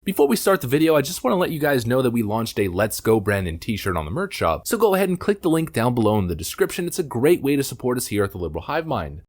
Before we start the video, I just want to let you guys know that we launched a Let's Go Brandon t-shirt on the merch shop, so go ahead and click the link down below in the description. It's a great way to support us here at the Liberal Hive Mind.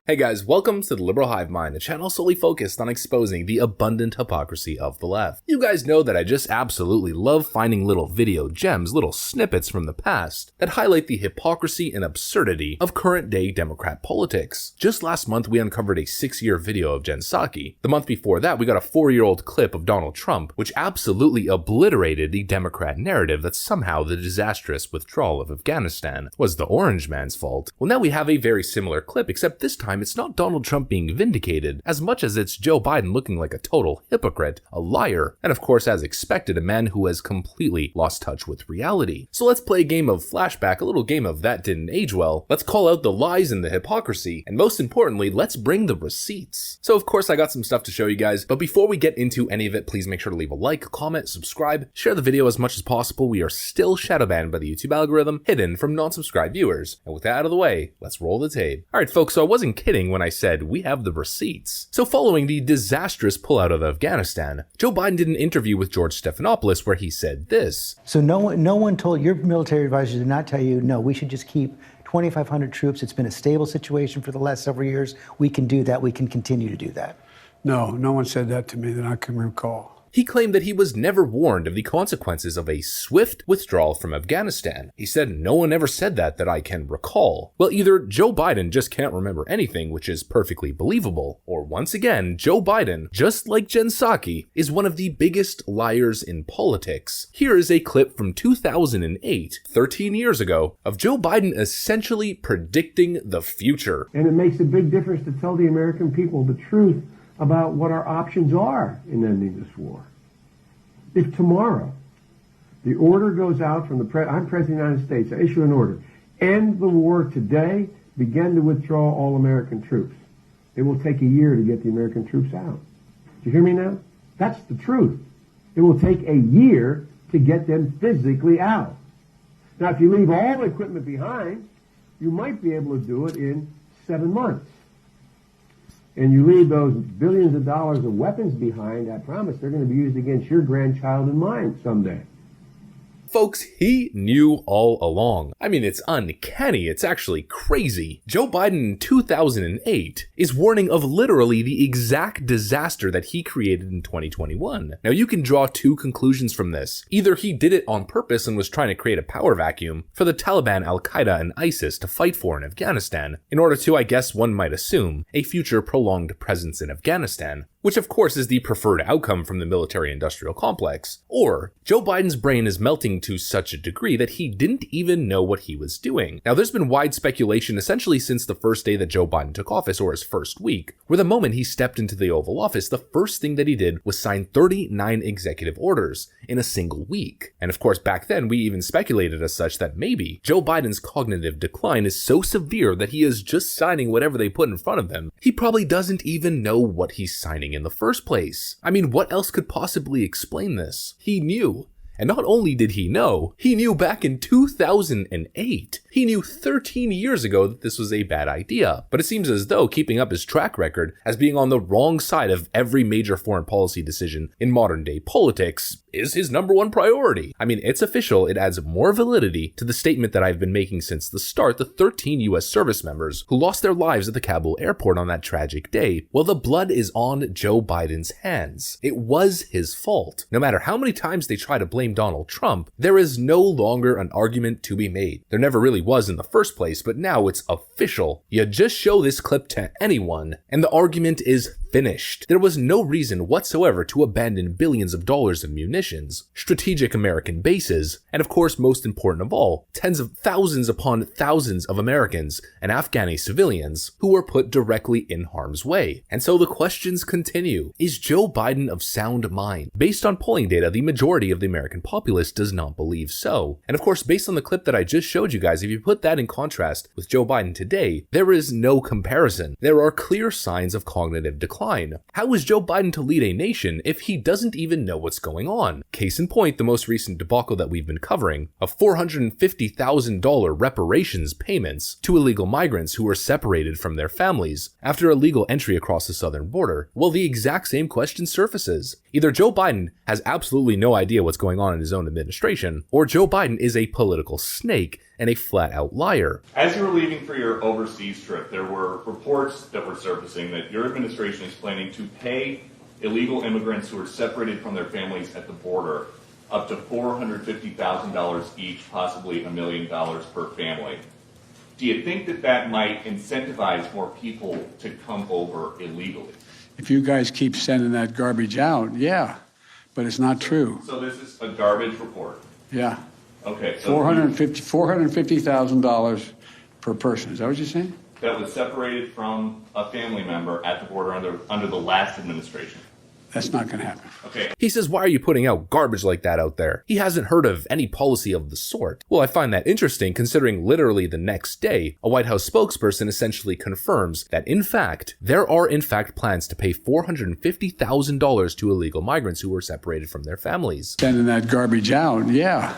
Hey guys, welcome to the Liberal Hive Mind, a channel solely focused on exposing the abundant hypocrisy of the left. You guys know that I just absolutely love finding little video gems, little snippets from the past that highlight the hypocrisy and absurdity of current day Democrat politics. Just last month we uncovered a 6-year video of Jen Psaki. The month before that we got a 4-year-old clip of Donald Trump, which absolutely obliterated the Democrat narrative that somehow the disastrous withdrawal of Afghanistan was the orange man's fault. Well, now we have a very similar clip, except this time it's not Donald Trump being vindicated as much as it's Joe Biden looking like a total hypocrite, a liar, and of course, as expected, a man who has completely lost touch with reality. So let's play a game of flashback, a little game of that didn't age well. Let's call out the lies and the hypocrisy, and most importantly, let's bring the receipts. So of course I got some stuff to show you guys, but before we get into any of it, please make sure to leave a like, comment, subscribe, share the video as much as possible. We are still shadow banned by the YouTube algorithm, hidden from non-subscribed viewers. And with that out of the way, let's roll the tape. Alright folks, so I wasn't kidding when I said we have the receipts. So following the disastrous pullout of Afghanistan, Joe Biden did an interview with George Stephanopoulos where he said this. So no one told, your military advisors did not tell you, no, we should just keep 2,500 troops. It's been a stable situation for the last several years. We can do that. We can continue to do that. No, no one said that to me that I can recall. He claimed that he was never warned of the consequences of a swift withdrawal from Afghanistan. He said, no one ever said that I can recall. Well, either Joe Biden just can't remember anything, which is perfectly believable, or once again, Joe Biden, just like Jen Psaki, is one of the biggest liars in politics. Here is a clip from 2008, 13 years ago, of Joe Biden essentially predicting the future. And it makes a big difference to tell the American people the truth about what our options are in ending this war. If tomorrow the order goes out from I'm President of the United States, I issue an order, end the war today, begin to withdraw all American troops. It will take a year to get the American troops out. Do you hear me now? That's the truth. It will take a year to get them physically out. Now, if you leave all the equipment behind, you might be able to do it in 7 months. And you leave those billions of dollars of weapons behind, I promise they're going to be used against your grandchild and mine someday. Folks, he knew all along. I mean, it's uncanny, it's actually crazy. Joe Biden in 2008 is warning of literally the exact disaster that he created in 2021. Now, you can draw two conclusions from this. Either he did it on purpose and was trying to create a power vacuum for the Taliban, Al-Qaeda, and ISIS to fight for in Afghanistan, in order to, I guess one might assume, a future prolonged presence in Afghanistan, which of course is the preferred outcome from the military-industrial complex. Or, Joe Biden's brain is melting to such a degree that he didn't even know what he was doing. Now, there's been wide speculation essentially since the first day that Joe Biden took office, or his first week, where the moment he stepped into the Oval Office, the first thing that he did was sign 39 executive orders in a single week. And of course, back then, we even speculated as such that maybe Joe Biden's cognitive decline is so severe that he is just signing whatever they put in front of him. He probably doesn't even know what he's signing in the first place. I mean, what else could possibly explain this? He knew. And not only did he know, he knew back in 2008. He knew 13 years ago that this was a bad idea. But it seems as though keeping up his track record as being on the wrong side of every major foreign policy decision in modern day politics is his number one priority. I mean, it's official. It adds more validity to the statement that I've been making since the start. The 13 US service members who lost their lives at the Kabul airport on that tragic day, well, the blood is on Joe Biden's hands. It was his fault. No matter how many times they try to blame Donald Trump, there is no longer an argument to be made. There never really was in the first place, but now it's official. You just show this clip to anyone, and the argument is finished. There was no reason whatsoever to abandon billions of dollars of munitions, strategic American bases, and of course, most important of all, tens of thousands upon thousands of Americans and Afghani civilians who were put directly in harm's way. And so the questions continue. Is Joe Biden of sound mind? Based on polling data, the majority of the American populace does not believe so. And of course, based on the clip that I just showed you guys, if you put that in contrast with Joe Biden today, there is no comparison. There are clear signs of cognitive decline decline. How is Joe Biden to lead a nation if he doesn't even know what's going on? Case in point, the most recent debacle that we've been covering of $450,000 reparations payments to illegal migrants who were separated from their families after illegal entry across the southern border. Well, the exact same question surfaces. Either Joe Biden has absolutely no idea what's going on in his own administration, or Joe Biden is a political snake and a flat-out liar. As you were leaving for your overseas trip, there were reports that were surfacing that your administration is planning to pay illegal immigrants who are separated from their families at the border up to $450,000 each, possibly $1 million per family. Do you think that that might incentivize more people to come over illegally? If you guys keep sending that garbage out, yeah, but it's not true. So this is a garbage report. Yeah. Okay. So $450,000 per person. Is that what you're saying? that was separated from a family member at the border under the last administration. That's not going to happen. Okay. He says, why are you putting out garbage like that out there? He hasn't heard of any policy of the sort. Well, I find that interesting considering literally the next day, a White House spokesperson essentially confirms that in fact, there are in fact plans to pay $450,000 to illegal migrants who were separated from their families. Sending that garbage out, yeah,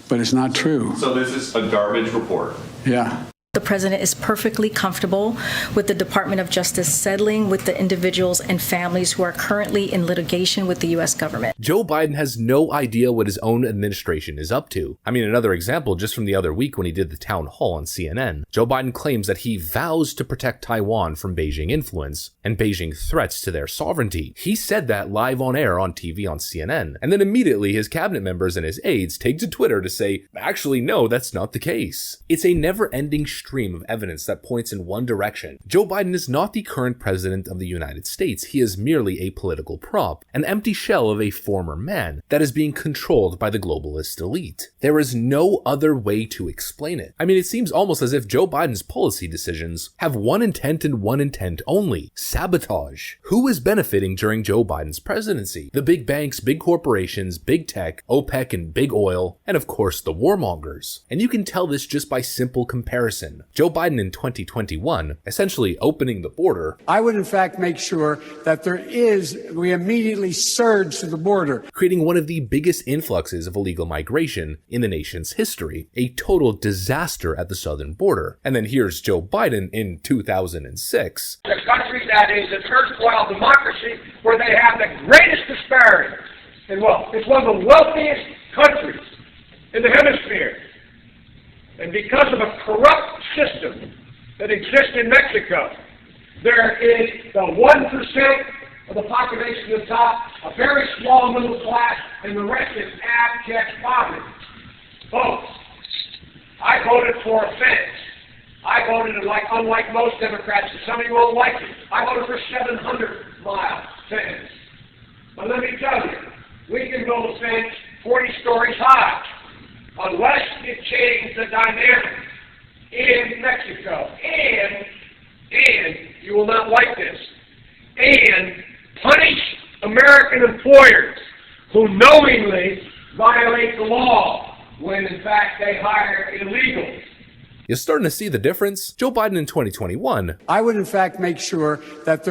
but it's not true. So this is a garbage report. Yeah. The president is perfectly comfortable with the Department of Justice settling with the individuals and families who are currently in litigation with the U.S. government. Joe Biden has no idea what his own administration is up to. I mean, another example just from the other week when he did the town hall on CNN. Joe Biden claims that he vows to protect Taiwan from Beijing influence and Beijing threats to their sovereignty. He said that live on air on TV on CNN. And then immediately his cabinet members and his aides take to Twitter to say, actually, no, that's not the case. It's a never-ending stream of evidence that points in one direction. Joe Biden is not the current president of the United States. He is merely a political prop, an empty shell of a former man that is being controlled by the globalist elite. There is no other way to explain it. I mean, it seems almost as if Joe Biden's policy decisions have one intent and one intent only: sabotage. Who is benefiting during Joe Biden's presidency? The big banks, big corporations, big tech, OPEC and big oil, and of course the warmongers. And you can tell this just by simple comparison. Joe Biden in 2021, essentially opening the border. I would in fact make sure that we immediately surge to the border. Creating one of the biggest influxes of illegal migration in the nation's history. A total disaster at the southern border. And then here's Joe Biden in 2006. A country that is an erstwhile democracy where they have the greatest disparity in wealth. It's one of the wealthiest countries in the hemisphere. And because of a corrupt system that exists in Mexico, there is the 1% of the population at the top, a very small middle class, and the rest is abject poverty. Folks, I voted for a fence. I voted, unlike most Democrats, and some of you won't like it, I voted for 700-mile fence. But let me tell you, we can build a fence 40 stories high. Unless you change the dynamic in Mexico, and you will not like this, and punish American employers who knowingly violate the law when in fact they hire illegals. You're starting to see the difference? Joe Biden in 2021. I would in fact make sure that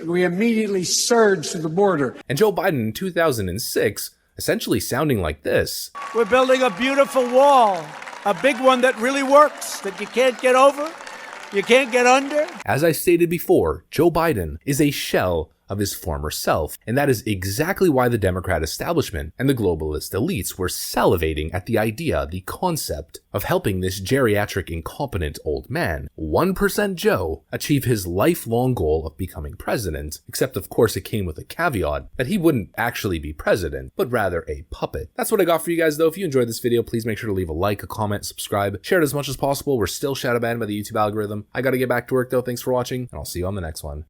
we immediately surge to the border. And Joe Biden in 2006, essentially sounding like this. We're building a beautiful wall, a big one that really works, that you can't get over, you can't get under. As I stated before, Joe Biden is a shell of his former self, and that is exactly why the Democrat establishment and the globalist elites were salivating at the idea, the concept of helping this geriatric incompetent old man, 1% Joe, achieve his lifelong goal of becoming president, except of course it came with a caveat that he wouldn't actually be president, but rather a puppet. That's what I got for you guys though. If you enjoyed this video, please make sure to leave a like, a comment, subscribe, share it as much as possible. We're still shadow banned by the YouTube algorithm. I gotta get back to work though. Thanks for watching, and I'll see you on the next one.